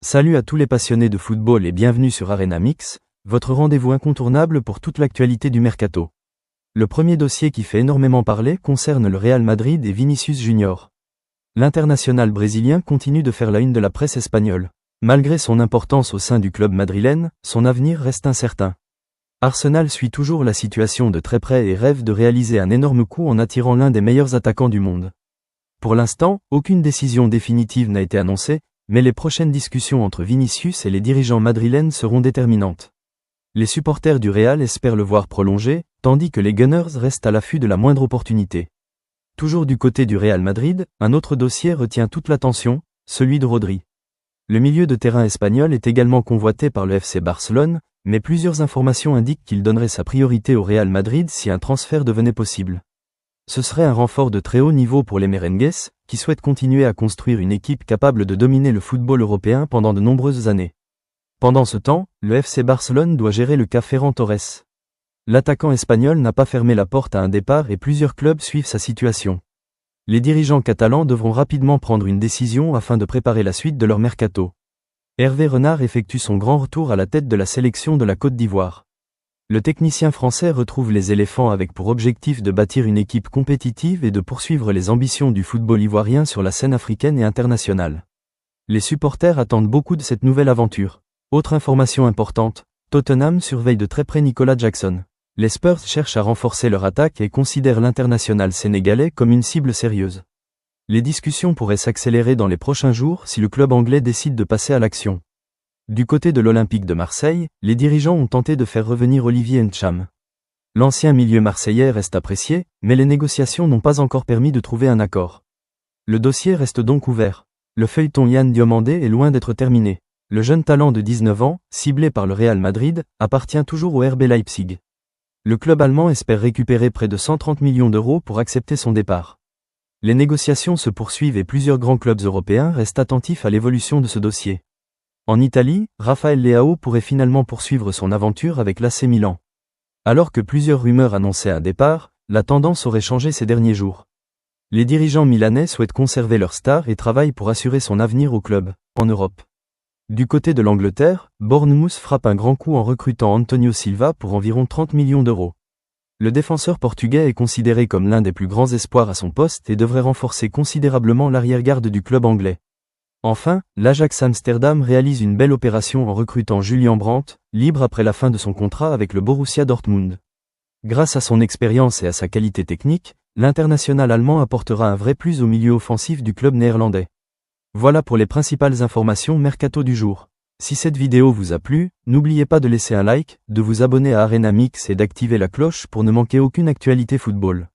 Salut à tous les passionnés de football et bienvenue sur Arena Mix, votre rendez-vous incontournable pour toute l'actualité du mercato. Le premier dossier qui fait énormément parler concerne le Real Madrid et Vinicius Junior. L'international brésilien continue de faire la une de la presse espagnole. Malgré son importance au sein du club madrilène, son avenir reste incertain. Arsenal suit toujours la situation de très près et rêve de réaliser un énorme coup en attirant l'un des meilleurs attaquants du monde. Pour l'instant, aucune décision définitive n'a été annoncée, mais les prochaines discussions entre Vinicius et les dirigeants madrilènes seront déterminantes. Les supporters du Real espèrent le voir prolonger, tandis que les Gunners restent à l'affût de la moindre opportunité. Toujours du côté du Real Madrid, un autre dossier retient toute l'attention, celui de Rodri. Le milieu de terrain espagnol est également convoité par le FC Barcelone, mais plusieurs informations indiquent qu'il donnerait sa priorité au Real Madrid si un transfert devenait possible. Ce serait un renfort de très haut niveau pour les merengues, qui souhaitent continuer à construire une équipe capable de dominer le football européen pendant de nombreuses années. Pendant ce temps, le FC Barcelone doit gérer le cas Ferran Torres. L'attaquant espagnol n'a pas fermé la porte à un départ et plusieurs clubs suivent sa situation. Les dirigeants catalans devront rapidement prendre une décision afin de préparer la suite de leur mercato. Hervé Renard effectue son grand retour à la tête de la sélection de la Côte d'Ivoire. Le technicien français retrouve les éléphants avec pour objectif de bâtir une équipe compétitive et de poursuivre les ambitions du football ivoirien sur la scène africaine et internationale. Les supporters attendent beaucoup de cette nouvelle aventure. Autre information importante, Tottenham surveille de très près Nicolas Jackson. Les Spurs cherchent à renforcer leur attaque et considèrent l'international sénégalais comme une cible sérieuse. Les discussions pourraient s'accélérer dans les prochains jours si le club anglais décide de passer à l'action. Du côté de l'Olympique de Marseille, les dirigeants ont tenté de faire revenir Olivier Ntcham. L'ancien milieu marseillais reste apprécié, mais les négociations n'ont pas encore permis de trouver un accord. Le dossier reste donc ouvert. Le feuilleton Yann Diomandé est loin d'être terminé. Le jeune talent de 19 ans, ciblé par le Real Madrid, appartient toujours au RB Leipzig. Le club allemand espère récupérer près de 130 millions d'euros pour accepter son départ. Les négociations se poursuivent et plusieurs grands clubs européens restent attentifs à l'évolution de ce dossier. En Italie, Raphaël Leao pourrait finalement poursuivre son aventure avec l'AC Milan. Alors que plusieurs rumeurs annonçaient un départ, la tendance aurait changé ces derniers jours. Les dirigeants milanais souhaitent conserver leur star et travaillent pour assurer son avenir au club, en Europe. Du côté de l'Angleterre, Bournemouth frappe un grand coup en recrutant Antonio Silva pour environ 30 millions d'euros. Le défenseur portugais est considéré comme l'un des plus grands espoirs à son poste et devrait renforcer considérablement l'arrière-garde du club anglais. Enfin, l'Ajax Amsterdam réalise une belle opération en recrutant Julian Brandt, libre après la fin de son contrat avec le Borussia Dortmund. Grâce à son expérience et à sa qualité technique, l'international allemand apportera un vrai plus au milieu offensif du club néerlandais. Voilà pour les principales informations mercato du jour. Si cette vidéo vous a plu, n'oubliez pas de laisser un like, de vous abonner à Arena Mix et d'activer la cloche pour ne manquer aucune actualité football.